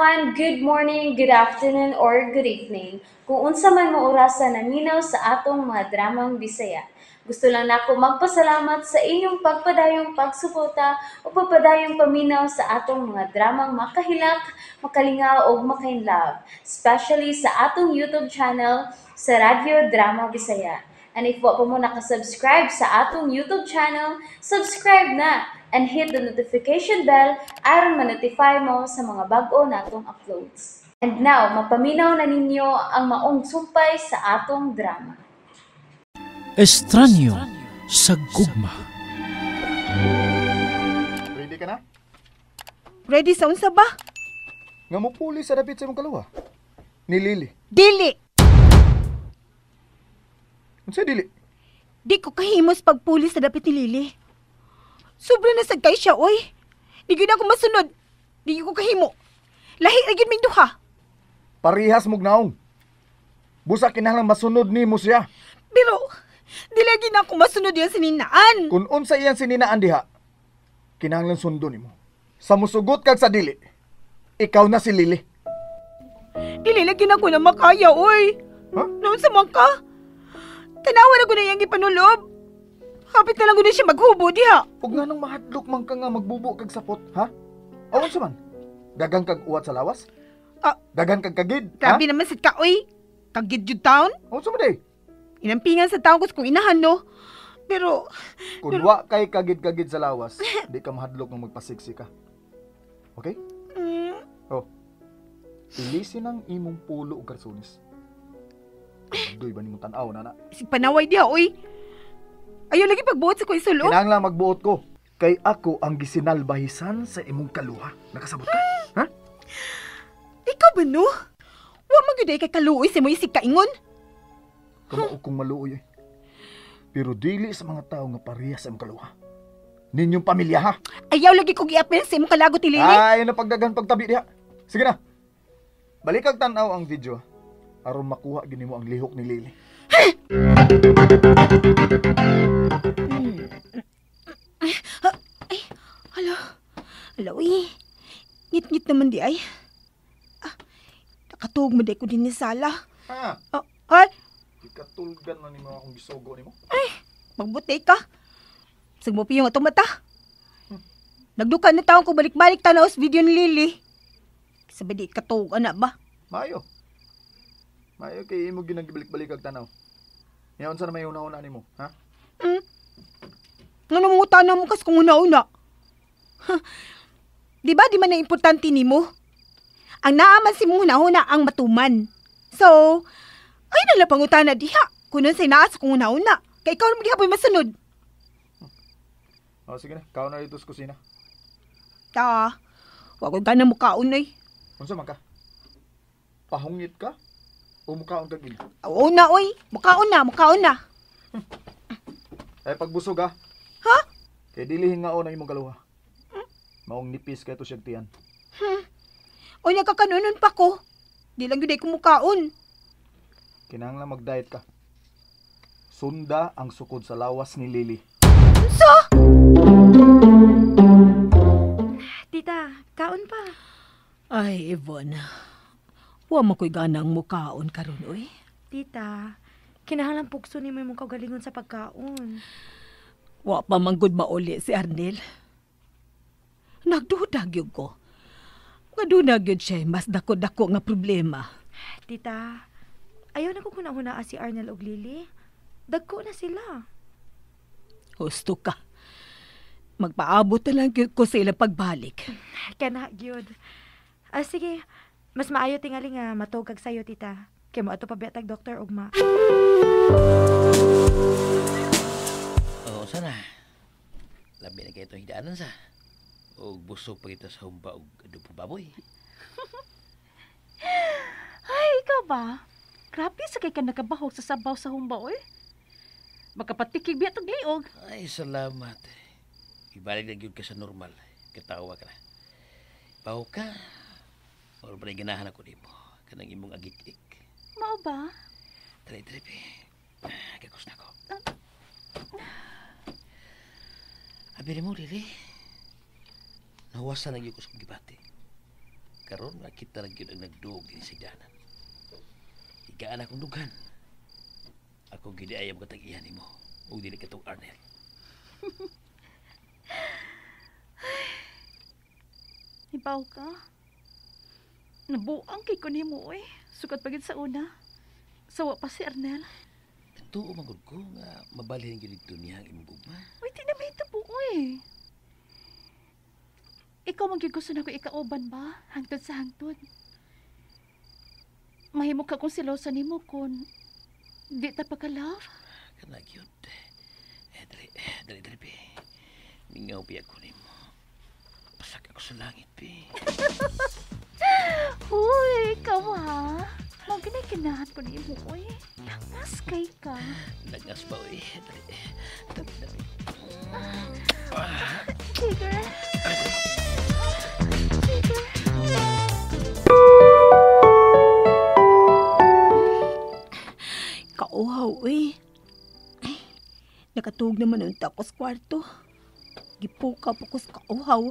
everyone, good morning, good afternoon, or good evening. Kung unsa man mo orasan naminaw sa atong mga dramang Bisaya. Gusto lang nako magpasalamat sa inyong pagpadayong pagsuporta o pagpadayong paminaw sa atong mga dramang makahilak, makalingaw o makainlove, especially sa atong YouTube channel sa Radyo Drama Bisaya. And if wa pa mo nakasubscribe sa atong YouTube channel, subscribe na and hit the notification bell aron ma-notify mo sa mga bag-o natong uploads. And now, mapaminaw na ninyo ang maong sumpay sa atong drama. Estranyo sa gugma. Ready ka na? Ready sa unsa ba? Nga mo puli sa dapit sa imong kalawa. Ni Lily. Dili! Unsa dili? Di ko kahimos pagpulis sa dapit ni Lily. Sobra na sad kay siya, oy. Di gyud ako masunod. Di ko kahimo. Lahi ra gyud ming duha. Parihas mog naong. Busa kinahanglan masunod nimo siya. Pero di lagi na ako masunod yan sininaan. Kung unsa iyang sininaan diha, kinahanglan sundon nimo. Sa musugot kag sa dili, ikaw na si Lily. Dili lagi na ko na makaya, oy. Ha? Noon sa man ka. Tanawa na ko na iyang ipanulob. Hapit na lang ko na siya maghubo diha. Ug nganong mahadlok man ka nga magbubo kag sapot, ha? Awan sa man. Dagang kag uwat sa lawas? Ah. Dagan kag kagid, Grabe naman sad ka, oy. Kagid jud taon. Awan sa man day. Inampingan sa taon ko kung inahan, no? Pero, Kung wa kay kagid-kagid sa lawas, di ka mahadlok nga magpasiksi ka. Okay? Oh. Ilisin ang imong pulo ug karsones. Doy ba nimong tan-aw na? isig panaway diha, oy. Ayaw lagi pagbuot sa ko isulo. Kinahanglan magbuot ko. Kay ako ang gisinalbahisan sa imong kaluha. Nakasabot ka? Ha? Ikaw ba, no? Wa magyuday kay kaluoy sa mo isig kaingon. Kamao kong maluoy eh. Pero dili sa mga tao nga pareha sa imong kaluha. Ninyong pamilya ha? Ayaw lagi kong i-apel sa imong kalagot ni Lily. Ay, napagdagan pagtabi diha. Sige na. Balik kag tan-aw ang video aron makuha gini mo ang lihok ni Lily. Ay, hala. Hala, uy. Ngit-ngit naman di ay. Nakatuog mo di ko din ni Sala. Ha? Ay, Ikatulgan na nimo akong gisugo nimo. magbutay ka. Sige mo piyong atong mata. Nagdukan na taon ko balik-balik tanaw sa video ni Lily. Sabi di katuog, anak ba? Mayo. Mayo kay imo ginagibalik-balik kag tanaw. Yaon sa na may una-una nimo, ha? Nga namungutan na mo kas kung una-una. Di ba di man na importante ni mo? Ang naaman si mong una-una ang matuman. So, ay nalang pangutana diha. Kunan say naas kung una-una. Kaya ikaw naman diha po'y masunod. Oh, sige na. Kao na dito sa kusina. Wag ko ganang mukhaon ay. Unsa man ka? Pahungit ka? O mukhaon kag ina? Oo na, oy. Mukhaon na. Ay pagbusog ha. Ha? Kay dili hingaon ang imong kaluha. Maong nipis kay to siyang tiyan. O niya kakanunon pa ko. Di lang yun ay kumukhaon. Kinahanglan mag-diet ka. Sunda ang sukod sa lawas ni Lily. So? Tita, kaon pa. Ay, Yvonne. Wa mo ko'y ganang mukhaon karon oy. Tita, kinahanglan pugso ni mo yung kagalingon sa pagkaon. Wa pa manggod mauli si Arnel. Nagduda gyud ko. Nga duna gyud siya mas dako-dako nga problema. Tita, ayaw na ko kunahuna si Arnel og Lily. Dagko na sila. Husto ka. Magpaabot na lang gyud ko sa ilang pagbalik. Kana gyud. Sige, mas maayo tingali nga matugag sayo, tita. Kaya mo ato pabiatag doktor ugma. Oo, sana. Labi na kayo itong hidaanan sa. O busog pa kita sa humba o adobo baboy. Ay, ikaw ba? Grabe sa kay ka nakabahog sa sabaw sa humba, oy. Makapatikig biya tog liog. Ay, salamat. Ibalik na gyud ka sa normal. Katawa ka na. Baho ka. O ba na ganahan ako di mo. Kanang imong agik-ik. Mao ba? Dali, pi. Kagos na ko. Abi mo, Lili. Nahuwasan na gyud ko sa gibati. Karon makita lang yun ang nagduog din sa danan. Higaan akong dugan. Ako gini ayam ko tag-iyan mo. Huwag dili ka itong Arnel. Ibaw ka. Nabuang kay ko nimo eh. Sukat pagid sa una. Sawa pa si Arnel. Ito umagod ko nga mabalhin yun dito niya ang imong gugma. Uy, tinamita po eh. Ikaw magigusto na ko ikauban ba? Hangtod sa hangtod. Mahimo ka kung silosa nimo kung di ta pagka-love. Kanag yun. Dali, pi. Mingaw pi ako ni mo. Pasak ako sa langit, pi. Uy, ikaw ha? Maginay-kinahan ko nimo, uy. Langas kay ka. Lagas ba, uy? Dali. Tigger. Kauhaw, uy. Ay, nakatug naman ang takos kwarto. Gipuka po ko sa kauhaw.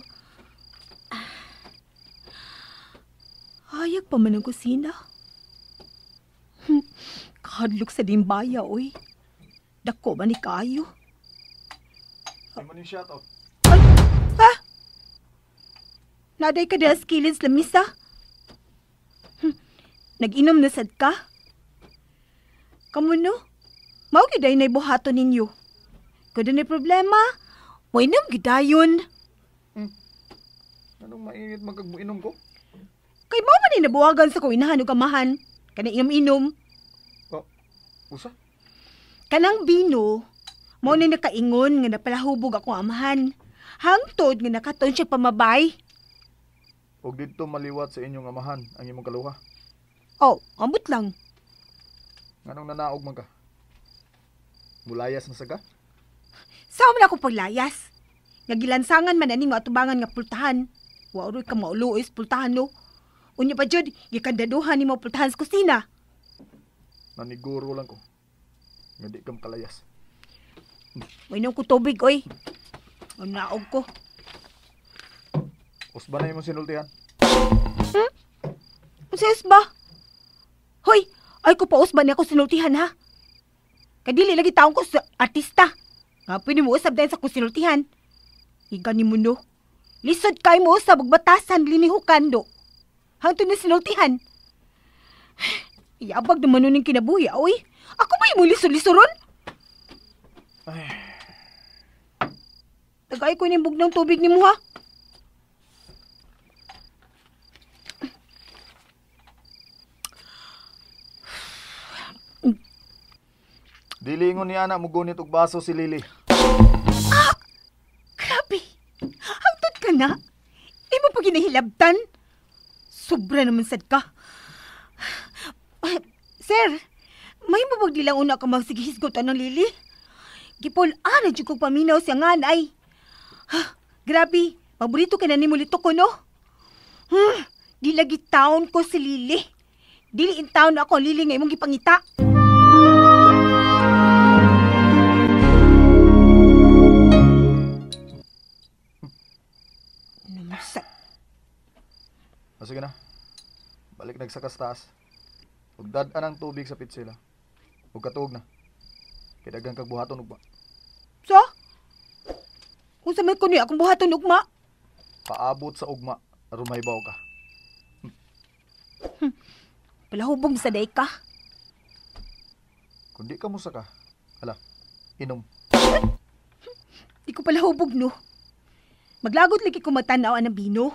Hayag pa man ang kusina. Kahadlok sa dimbaya, uy. Dako ba ni kayo? Ay mo ni shoutout. Ha? Naday ka dahil skills lamisa? Nag-inom na sad ka? Kamu no? Mao giday na buhato ninyo. Kada na problema, wainom gidayon. Anong mainit magkagmuinom ko? Kay mao man ni nabuwagan sa kuinahan ug kamahan. Kana inom-inom. Usa? Kanang bino, mao ni nakaingon nga napalahubog ako amahan. Hangtod nga nakaton siya pamabay. Huwag dito maliwat sa inyong amahan ang imong kaluha. Oh, ambot lang. Nganong nanaog man ka? Mulayas na saga? Sao man ako paglayas? Nagilansangan man ani nga atubangan nga pultahan. Wa ka mauluis pultahan no. Unya pa jud, gikandaduhan ni mo pultahan sa kusina. Naniguro lang ko. Nga di ka makalayas. Mainom ko tubig, oy. Ang naog ko. Usba na imong sinultihan. Usayos ba? Hoy, ay ko pa usba niya ako sinultihan ha. Kadili lagi taong ko sa artista. Nga pwede mo usab dahil sa kusinultihan. Higa ni mo no. Lisod kay mo sa bagbatasan linihukan do. Hangtod na sinultihan. Iyabag naman nun yung kinabuhi, oy. Ako ba yung lisod-lisoron? Ay, Tagay ko yung bugnang tubig ni mo, ha? dilingon ni ana mo gunit og baso si Lily. Grabe! Hangtod ka na? Di mo pa ginahilabtan? Sobra naman sad ka. Sir, may mapagdilang una ka magsigihisgotan ng Lily? Gipol-ana dyan kong paminaw siya nga, ay. Grabe, paborito ka na ni mulito ko, no? Di lagi taon ko si Lily. Dili in taon ako ang Lily nga imong gipangita. Namusa. Sige na. Balik nagsakas taas. Ug dad-an ang tubig sa pitsila. Ug katuog na. Kay daghang kag buhaton ugma. So? Kung sa man ko niya akong buhaton ugma. Paabot sa ugma aron mahibaw ka. Palahubog sa day ka. Kung di ka musa ka, hala, inom. Di ko palahubog, no? Maglagot lagi ko matanaw ang bino.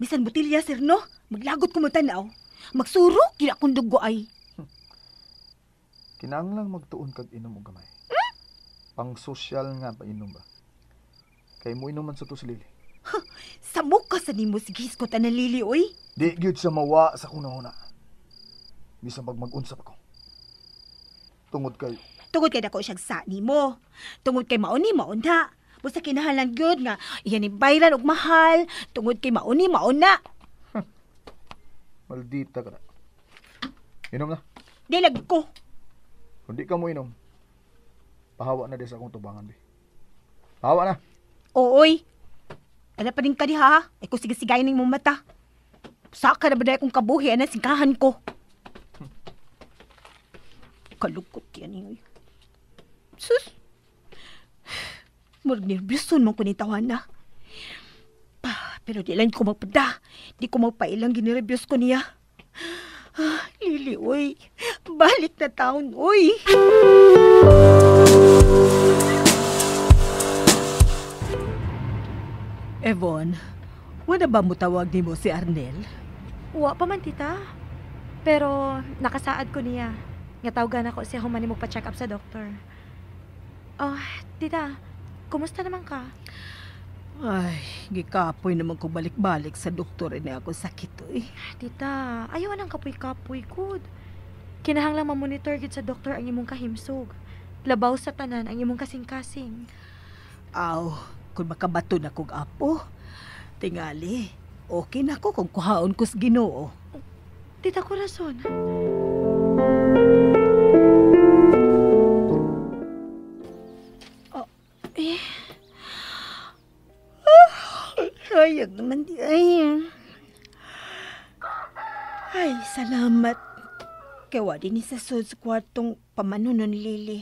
Bisan botilya, sir, no? Maglagot ko matanaw. Magsuro, kina akong dugo ay. Kinahanglang magtuon kag inom og gamay. Pang sosyal nga painom ba? Kay mo inuman sa to si Lily. Samok ka sa nimo si Gisco na Lili, oy. Di gyud sa mawa sa kunahuna. Bisan pag mag-unsap ako. Tungod kay Tungod kay dako siyang sa nimo. Tungod kay mauni mauna. Busa kinahanglan gyud nga iyan ni bayran og mahal. Tungod kay mauni mauna. maldita ka na. Inom na. Dilag ko. Kung di ka mo inom, pahawa na din sa akong tubangan, be. Pahawa na. Ooy. Ano pa din ka diha, ha? Ay ko sige-sigayin ng mong mata. Saka na ba dahil kong kabuhi na singkahan ko? Kalukot yan yun. Sus! Murag nervyoson mong kunitawan na. Pero di lang ko magpada. Di ko magpailang ginirebyos ko niya. Lili, uy. Balik na taon, uy. Evon, wala ba mo tawag ni mo si Arnel? Wa pa man, tita. Pero nakasaad ko niya. Nga tawagan ako siya humani mo pa-check up sa doktor. Oh, tita, kumusta naman ka? Ay, gikapoy naman kong balik-balik sa doktor na ako sakit, uy. Tita, ayaw nang kapoy-kapoy, good. Kinahanglang ma-monitor gid sa doktor ang imong kahimsog. Labaw sa tanan ang imong kasing-kasing. Aw, kung makabato na kong apo, tingali, okay na ko kung kuhaon ko sa Ginoo. Tita Corazon. Sayang naman di ay. Ay, salamat. Kaya din ni sa sud sa kwartong pamanunon ni Lily.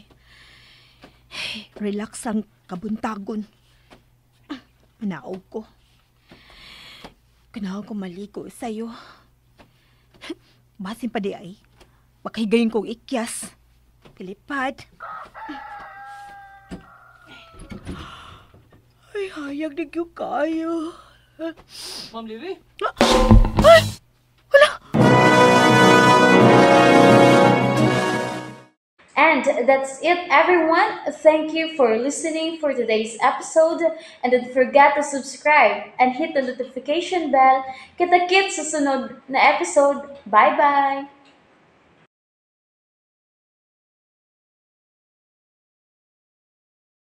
Relax ang kabuntagon. Manaog ko. Kanaw ko maligo sa'yo. Basin pa di ay. Makahigayon kong ikyas. Pilipad. Ay, hayag na yung kayo. Ma'am Lily? Ay! Wala! And that's it, everyone. Thank you for listening for today's episode. And don't forget to subscribe and hit the notification bell. Kita-kits sa sunod na episode. Bye-bye!